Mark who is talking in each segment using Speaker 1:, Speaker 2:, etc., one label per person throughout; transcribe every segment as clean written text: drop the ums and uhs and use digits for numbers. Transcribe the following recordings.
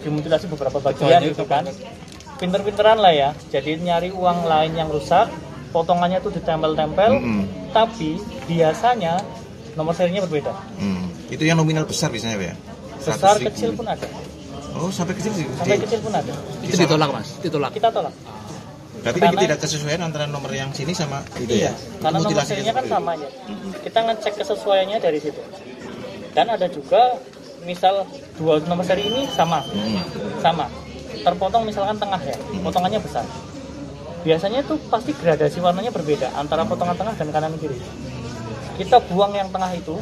Speaker 1: dimutilasi beberapa bagian gitu kan. Pinter-pinteran lah ya, jadi nyari uang lain yang rusak, potongannya tuh ditempel-tempel, tapi biasanya nomor serinya berbeda.
Speaker 2: Itu yang nominal besar biasanya ya?
Speaker 1: Besar kecil pun ada.
Speaker 2: Oh, sampai kecil sih?
Speaker 1: Sampai kecil pun ada.
Speaker 3: Itu ditolak mas? Ditolak?
Speaker 1: Kita tolak.
Speaker 2: Berarti karena tidak kesesuaian antara nomor yang sini sama itu ya?
Speaker 1: Karena nomor serinya kan sama ya. Kita ngecek kesesuaiannya dari situ. Dan ada juga, misal dua nomor seri ini sama. Terpotong misalkan tengah ya, potongannya besar. Biasanya itu pasti gradasi warnanya berbeda antara potongan tengah dan kanan kiri. Kita buang yang tengah itu,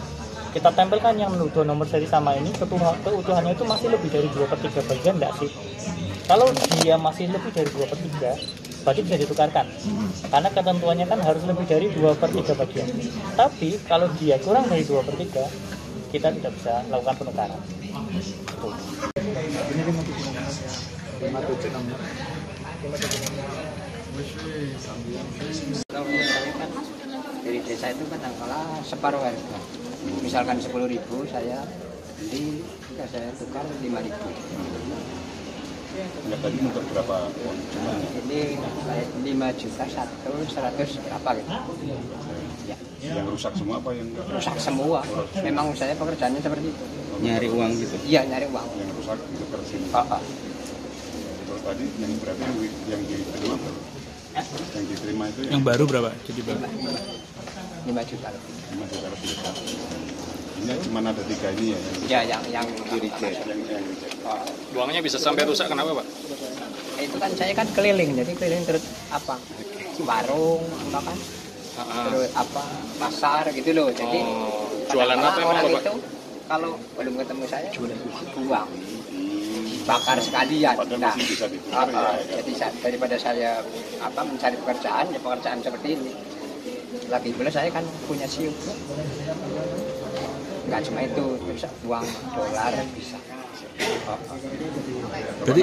Speaker 1: kita tempelkan yang dua nomor seri sama ini, keutuhannya itu masih lebih dari 2/3 bagian, enggak sih? Kalau dia masih lebih dari 2/3, berarti bisa ditukarkan. Karena ketentuannya kan harus lebih dari 2/3 bagian. Tapi kalau dia kurang dari 2/3, kita tidak bisa lakukan penukaran.
Speaker 4: Dari desa itu kan angkala separuh harga. Misalkan 10.000 saya beli, saya tukar 5.000.
Speaker 5: Tadi untuk berapa uang?
Speaker 4: Ini 5 juta 100 berapa gitu. Ya.
Speaker 5: Yang rusak semua apa yang enggak?
Speaker 4: Rusak semua. Memang saya pekerjaannya seperti itu.
Speaker 2: Nyari uang gitu?
Speaker 4: Iya, nyari uang.
Speaker 5: Yang rusak itu sini. Terus tadi yang berarti yang diterima berapa? Yang diterima itu
Speaker 3: Yang baru berapa? Jadi berapa?
Speaker 4: 5 juta lebih.
Speaker 5: 5 juta lebih. Ini cuma ada 3 ini ya?
Speaker 4: Ya, yang
Speaker 5: reject.
Speaker 3: Uangnya bisa sampai rusak kenapa pak?
Speaker 4: Itu kan saya kan keliling, jadi keliling terus apa? Warung, apa kan? Terus apa? Pasar gitu loh. Jadi
Speaker 3: jualan apa emang
Speaker 4: orang
Speaker 3: bapak?
Speaker 4: itu kalau belum ketemu saya buang. Bakar sekalian. Nah,
Speaker 5: bisa ditukar,
Speaker 4: jadi daripada saya mencari pekerjaan, ya pekerjaan seperti ini. Lagi pula saya kan punya siup. Nggak cuma itu, bisa uang dolar bisa.
Speaker 3: Berarti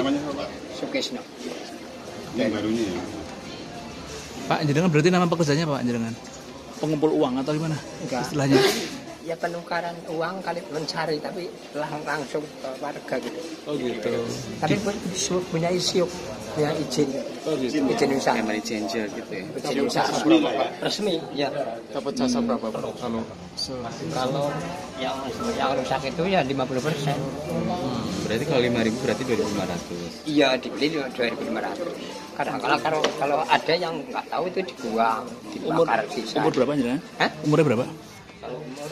Speaker 4: Sukesno.
Speaker 5: Yang barunya ya?
Speaker 3: Pak jenengan berarti nama pekerjaannya Pak jenengan? Pengumpul uang atau gimana?
Speaker 4: Enggak.
Speaker 3: Istilahnya?
Speaker 4: Ya penukaran uang kali mencari, tapi langsung ke warga gitu.
Speaker 3: Oh gitu.
Speaker 4: Tapi punya isiuk, punya izin.
Speaker 3: Oh gitu.
Speaker 4: Izin usaha.
Speaker 2: Money changer gitu ya?
Speaker 4: Izin usaha resmi, ya.
Speaker 3: Dapat jasa berapa Pak?
Speaker 4: Kalau yang rusak itu ya 50%.
Speaker 2: Berarti kalau 5.000 berarti 2.500.
Speaker 4: Iya, dibeli 2.500. Kadang-kadang kalau ada yang nggak tahu itu dibuang, dibakar sisa.
Speaker 3: Umur berapa jenengan?
Speaker 4: Hah?
Speaker 3: Umurnya berapa?
Speaker 4: Kalau umur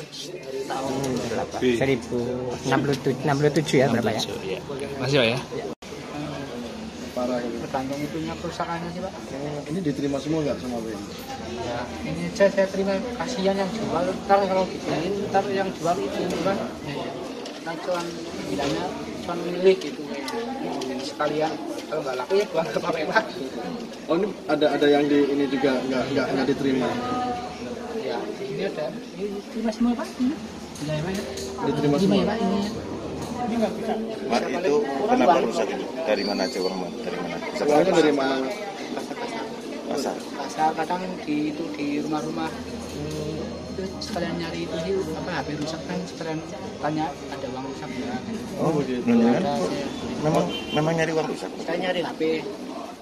Speaker 4: tahun berapa? 1067 ya, berapa ya?
Speaker 3: Iya. Masih Pak ya?
Speaker 4: Tergantung itunya kerusakannya sih Pak.
Speaker 6: Ini diterima semua nggak sama BNI?
Speaker 4: Ya, ini saya terima, kasihan yang jual. Ntar kalau digituin, ntar yang jual itu kan, nah cuman bilangnya cuman milik gitu. Sekalian kalau nggak laku ya buang ke Pak.
Speaker 6: Oh ini ada yang di ini juga nggak diterima?
Speaker 4: Ya, ini ada. Ini terima semua Pak. Ini.
Speaker 6: Diterima semua.
Speaker 4: Pak ini. Ini nggak bisa.
Speaker 2: Mak itu kenapa rusak itu? Dari mana aja orang dari mana?
Speaker 6: Uangnya dari mana?
Speaker 2: Pasar.
Speaker 4: Pasar kadang di rumah-rumah itu sekalian nyari itu sih HP rusak kan, sekalian tanya ada uang rusak nggak?
Speaker 2: Oh begitu. Memang nyari uang rusak.
Speaker 4: Saya nyari HP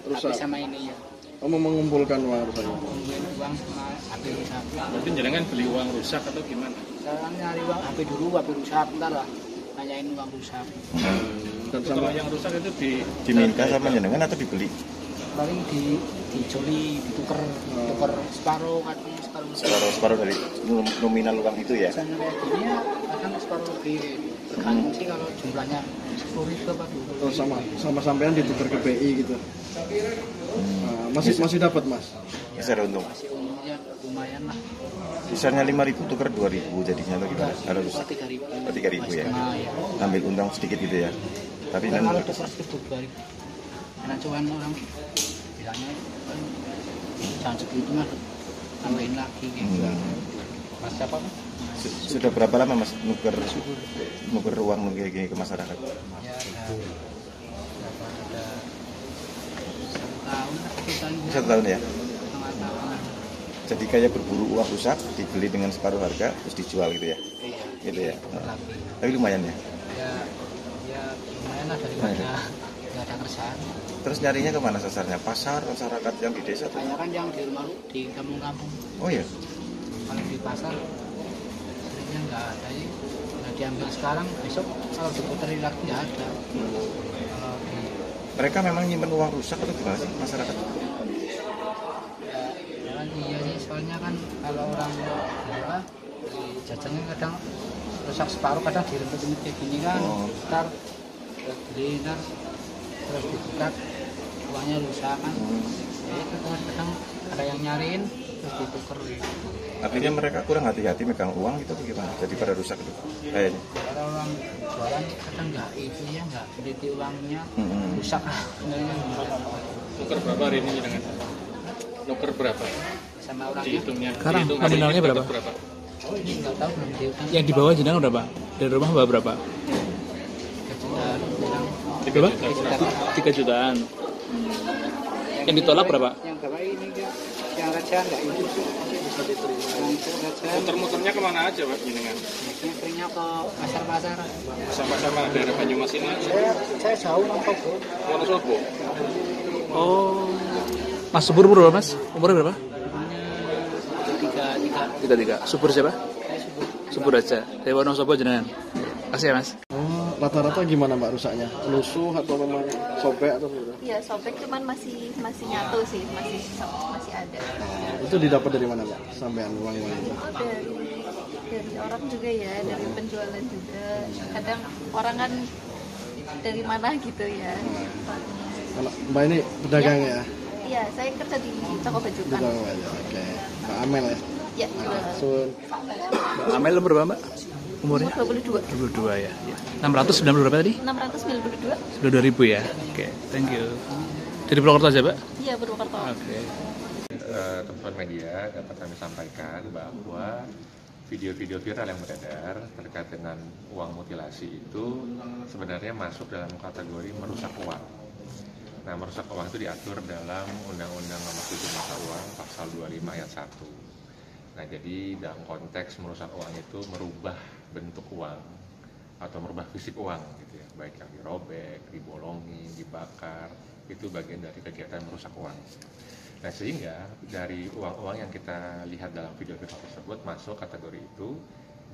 Speaker 6: Rusak.
Speaker 4: sama ini ya.
Speaker 6: Oh mau mengumpulkan uang rusaknya?
Speaker 4: Ngumpulin uang sama HP rusak.
Speaker 3: Berarti jenengan beli uang rusak atau gimana?
Speaker 4: Saya nyari uang HP dulu, HP rusak, bentar lah nanyain uang rusak.
Speaker 6: Dan
Speaker 3: Kalau
Speaker 6: sama
Speaker 3: yang rusak itu
Speaker 2: Diminta sama jenengan atau dibeli?
Speaker 4: Paling dicuri, ditukar separuh kadang
Speaker 2: Separuh dari nominal uang itu ya?
Speaker 4: Misalnya kayak gini ya kadang separuh lebih, tergantung sih kalau jumlahnya 10.000 apa dulu.
Speaker 6: oh, sama sampean ditukar ke BI gitu. Nah, masih dapat Mas?
Speaker 2: Bisa ada untung.
Speaker 4: Masih umumnya lumayan lah.
Speaker 2: Sisanya 5.000 tukar 2.000 jadinya atau gimana? Kalau rusak
Speaker 4: 3.000.
Speaker 2: 3.000 ya?
Speaker 4: Nah, ya.
Speaker 2: Ambil untung sedikit gitu ya? Tapi
Speaker 4: Dan
Speaker 2: nanti
Speaker 4: kalau tukar itu 2.000. Karena cuman orang bilangnya kan jangan segitu mah tambahin lagi gitu. Mas siapa Mas?
Speaker 2: sudah berapa lama Mas nuker uang kayak gini ke masyarakat?
Speaker 4: Ya berapa ada 1 tahun.
Speaker 2: 1 tahun ya?
Speaker 4: Setengah tahun.
Speaker 2: Jadi kayak berburu uang rusak, dibeli dengan separuh harga, terus dijual gitu ya?
Speaker 4: Iya.
Speaker 2: Gitu ya?
Speaker 4: Lagi.
Speaker 2: Tapi lumayan ya?
Speaker 4: Ya lumayan lumayan lah daripada nggak ada kerjaan.
Speaker 2: Terus nyarinya kemana sasarnya? Pasar, masyarakat yang di desa tuh?
Speaker 4: Banyak kan yang di rumah di kampung-kampung.
Speaker 2: Oh iya?
Speaker 4: Kalau di pasar seringnya nggak ada ya. Nah diambil sekarang, besok kalau diputerin lagi nggak ada. Kalau di
Speaker 2: Mereka memang nyimpen uang rusak atau gimana sih masyarakat?
Speaker 4: ya kan iya sih, soalnya kan kalau orang apa di jajannya kadang rusak separuh, kadang dirempet-rempet kayak gini kan.
Speaker 2: Oh.
Speaker 4: Ntar beli, ntar terus dibuka uangnya rusak kan. Ya itu kan kadang ada yang nyariin terus ditukar gitu.
Speaker 2: Artinya mereka kurang hati-hati megang uang gitu atau gimana? Jadi pada rusak gitu kayaknya.
Speaker 4: Kalau orang jualan kadang nggak itu ya, nggak teliti uangnya, rusak sebenarnya.
Speaker 7: Nuker berapa hari ini dengan nuker berapa?
Speaker 4: Sama orangnya.
Speaker 7: Dihitungnya.
Speaker 3: Sekarang
Speaker 7: dihitung hari ini
Speaker 3: nominalnya berapa?
Speaker 7: berapa?
Speaker 4: Ini nggak tahu, belum dihitung.
Speaker 3: Yang di bawah jenengan berapa? Dari rumah bawa berapa?
Speaker 4: Kejutaan kurang.
Speaker 3: Berapa?
Speaker 7: 3 juta berapa?
Speaker 3: 3 jutaan. Yang ditolak berapa?
Speaker 4: Yang berapa ini enggak? Yang raja nggak itu sih, masih bisa diterima. Yang itu raja.
Speaker 7: Muter-muternya kemana aja Pak jenengan?
Speaker 4: Biasanya seringnya ke pasar-pasar.
Speaker 7: Sama-sama daerah Banyumas ini.
Speaker 4: Saya jauh nonton bu.
Speaker 7: Wonosobo.
Speaker 3: Oh. Mas Subur berapa Mas? Umurnya berapa?
Speaker 4: Tiga.
Speaker 3: 33. Subur siapa?
Speaker 4: Saya sebut.
Speaker 3: Subur aja. Dari Wonosobo jenengan. Kasih ya Mas.
Speaker 6: Oh, rata-rata gimana Mbak rusaknya? Lusuh atau memang sobek atau gimana?
Speaker 8: Iya, sobek cuman masih nyatu sih, masih ada.
Speaker 6: Itu didapat dari mana Mbak? Sampean uang-uang itu?
Speaker 8: Oh, dari orang juga ya, dari penjualan juga. Kadang orang kan dari mana gitu ya.
Speaker 6: Kalau Mbak ini pedagang ya?
Speaker 8: Iya, saya kerja di toko baju kan.
Speaker 6: Pedagang aja, oke. Mbak Amel ya?
Speaker 8: Ya, jual.
Speaker 6: Sun.
Speaker 3: Mbak Amel umur berapa Mbak? Umurnya?
Speaker 8: Umur 22.
Speaker 3: 22 ya. 690 berapa tadi?
Speaker 8: 692.
Speaker 3: 92.000 ya. Oke, thank you. Dari Purwokerto aja Mbak?
Speaker 8: Iya, Purwokerto.
Speaker 3: Oke.
Speaker 5: Teman-teman media dapat kami sampaikan bahwa video-video viral yang beredar terkait dengan uang mutilasi itu sebenarnya masuk dalam kategori merusak uang. Nah, merusak uang itu diatur dalam Undang-Undang Nomor 7 Mata Uang Pasal 25 Ayat 1. Nah, jadi dalam konteks merusak uang itu merubah bentuk uang atau merubah fisik uang gitu ya, baik yang dirobek, dibolongin, dibakar, itu bagian dari kegiatan merusak uang. Nah, sehingga dari uang-uang yang kita lihat dalam video-video tersebut masuk kategori itu,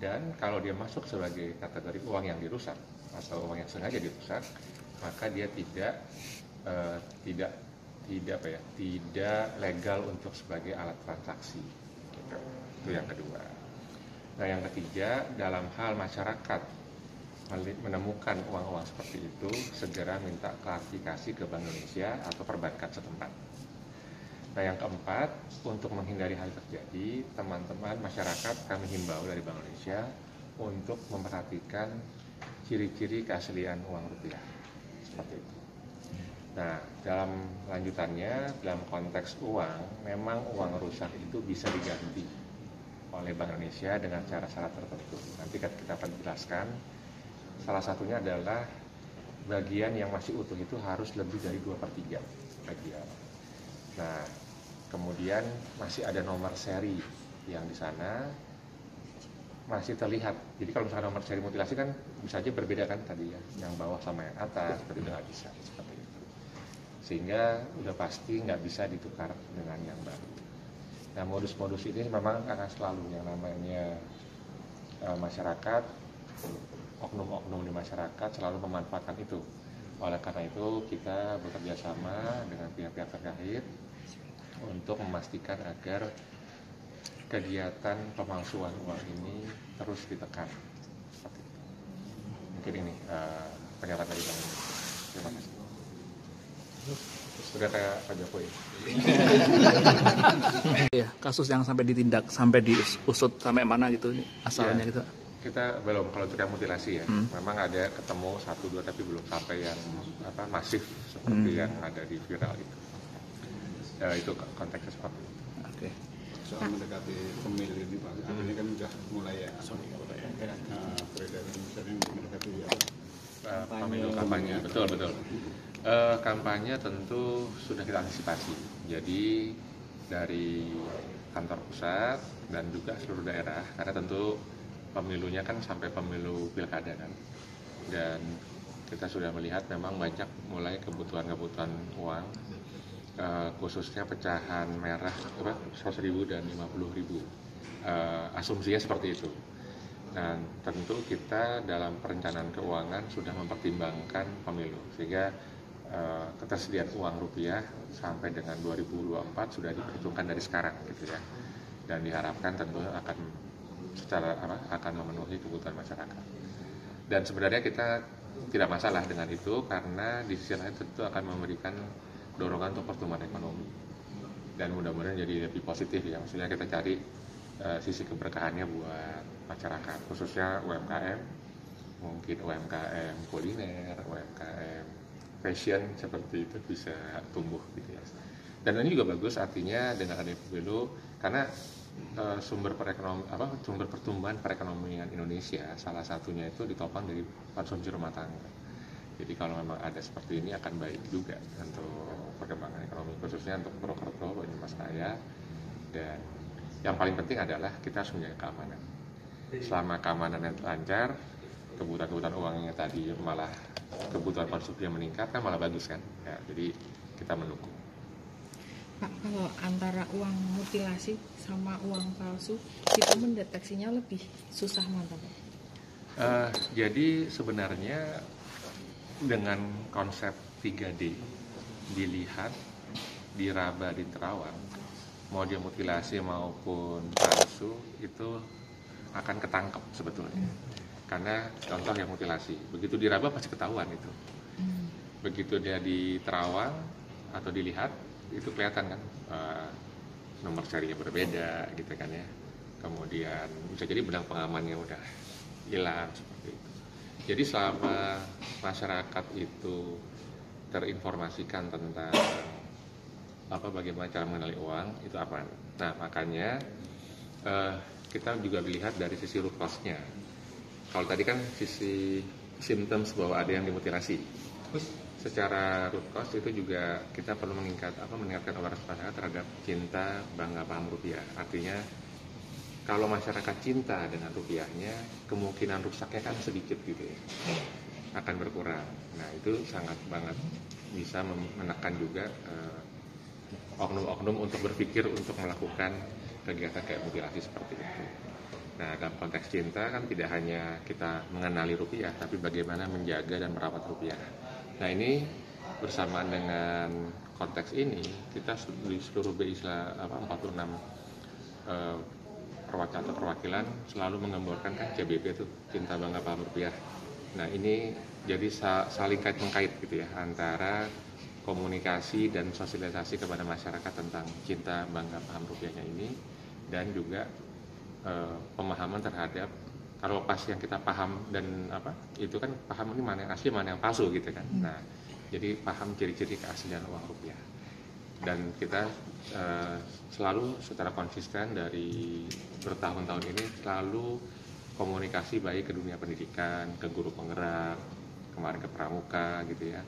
Speaker 5: dan kalau dia masuk sebagai kategori uang yang dirusak atau uang yang sengaja dirusak, maka dia tidak legal untuk sebagai alat transaksi. Gitu. Itu yang kedua. Nah, yang ketiga, dalam hal masyarakat menemukan uang-uang seperti itu, segera minta klarifikasi ke Bank Indonesia atau perbankan setempat. Nah, yang keempat, untuk menghindari hal terjadi, teman-teman masyarakat kami himbau dari Bank Indonesia untuk memperhatikan ciri-ciri keaslian uang rupiah. Seperti itu. Nah, dalam lanjutannya, dalam konteks uang, memang uang rusak itu bisa diganti oleh Bank Indonesia dengan cara-cara tertentu. Nanti kita akan jelaskan. Salah satunya adalah bagian yang masih utuh itu harus lebih dari 2/3 bagian. Nah, kemudian masih ada nomor seri yang di sana masih terlihat. Jadi kalau misalnya nomor seri mutilasi kan bisa aja berbeda kan tadi ya, yang bawah sama yang atas, tapi udah nggak bisa seperti itu. Sehingga udah pasti nggak bisa ditukar dengan yang baru. Nah, modus-modus ini memang akan selalu yang namanya masyarakat, oknum-oknum di masyarakat selalu memanfaatkan itu. Oleh karena itu kita bekerja sama dengan pihak-pihak terkait untuk memastikan agar kegiatan pemalsuan uang ini terus ditekan. Seperti itu. Mungkin ini pernyataan dari Bank Indonesia. Terima kasih. Sudah kayak Pak Jokowi.
Speaker 3: Ya, kasus yang sampai ditindak, sampai diusut sampai mana gitu asalnya gitu.
Speaker 5: Kita belum, kalau untuk yang mutilasi ya, memang ada ketemu 1-2 tapi belum sampai yang masif seperti yang ada di viral itu. Itu konteksnya seperti itu.
Speaker 3: Oke.
Speaker 5: Soal mendekati pemilu ini Pak, ini kan sudah mulai ya. Peredaran misalnya mendekati pemilu kampanye, betul. Kampanye tentu sudah kita antisipasi. Jadi dari kantor pusat dan juga seluruh daerah, karena tentu pemilunya kan sampai pemilu pilkada kan, dan kita sudah melihat memang banyak mulai kebutuhan-kebutuhan uang, khususnya pecahan merah 100.000 dan 50.000. Asumsinya seperti itu. Dan tentu kita dalam perencanaan keuangan sudah mempertimbangkan pemilu, sehingga ketersediaan uang rupiah sampai dengan 2024 sudah diperhitungkan dari sekarang gitu ya. Dan diharapkan tentu akan memenuhi kebutuhan masyarakat. Dan sebenarnya kita tidak masalah dengan itu, karena di sisi lain tentu akan memberikan dorongan untuk pertumbuhan ekonomi. Dan mudah-mudahan jadi lebih positif ya. Maksudnya kita cari sisi keberkahannya buat masyarakat, khususnya UMKM, mungkin UMKM kuliner, UMKM fashion seperti itu bisa tumbuh gitu ya. Dan ini juga bagus artinya dengan adanya pemilu, karena sumber pertumbuhan perekonomian Indonesia salah satunya itu ditopang dari konsumsi rumah tangga. Jadi kalau memang ada seperti ini akan baik juga untuk perkembangan ekonomi, khususnya untuk Purwokerto, Banyumas Raya. Dan yang paling penting adalah kita harus menjaga keamanan. Selama keamanan yang lancar, kebutuhan uangnya tadi malah kebutuhan konsumsinya meningkat, kan malah bagus kan ya, jadi kita mendukung.
Speaker 9: Pak, kalau antara uang mutilasi sama uang palsu itu mendeteksinya lebih susah mana Pak?
Speaker 5: Jadi sebenarnya dengan konsep 3D, dilihat, diraba, diterawang, mau dia mutilasi maupun palsu itu akan ketangkep sebetulnya. Karena contoh yang mutilasi, begitu diraba pasti ketahuan itu. Begitu dia diterawang atau dilihat, itu kelihatan kan, nomor serinya berbeda gitu kan ya. Kemudian bisa jadi benang pengamannya udah hilang seperti itu. Jadi selama masyarakat itu terinformasikan tentang bagaimana cara mengenali uang, itu aman. Nah makanya kita juga melihat dari sisi root cause-nya. Kalau tadi kan sisi symptoms bahwa ada yang dimutilasi. Secara root cause itu juga kita perlu meningkatkan awareness masyarakat terhadap cinta, bangga, paham rupiah. Artinya kalau masyarakat cinta dengan rupiahnya, kemungkinan rusaknya kan sedikit gitu ya, akan berkurang. Nah itu sangat banget bisa menekan juga oknum-oknum untuk berpikir untuk melakukan kegiatan kayak mutilasi seperti itu. Nah dalam konteks cinta kan tidak hanya kita mengenali rupiah, tapi bagaimana menjaga dan merawat rupiah. Nah ini bersamaan dengan konteks ini, kita di seluruh BI 46 perwakilan selalu menggemborkan kan CBP itu cinta bangga paham rupiah. Nah ini jadi saling kait-mengkait gitu ya, antara komunikasi dan sosialisasi kepada masyarakat tentang cinta bangga paham rupiahnya ini, dan juga pemahaman terhadap kalau pas yang kita paham dan itu kan paham ini mana yang asli mana yang palsu gitu kan. Nah jadi paham ciri-ciri keaslian uang rupiah. Dan kita selalu secara konsisten dari bertahun-tahun ini selalu komunikasi baik ke dunia pendidikan, ke guru penggerak, kemarin ke pramuka gitu ya,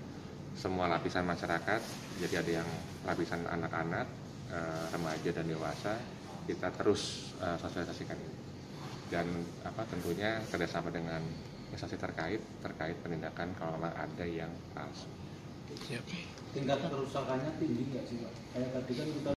Speaker 5: semua lapisan masyarakat. Jadi ada yang lapisan anak-anak, remaja dan dewasa, kita terus sosialisasikan ini. Dan tentunya kerjasama dengan instansi terkait penindakan kalau memang ada yang palsu.
Speaker 3: Siap.
Speaker 6: Tingkat kerusakannya tinggi nggak sih Pak? Kayak tadi kan kita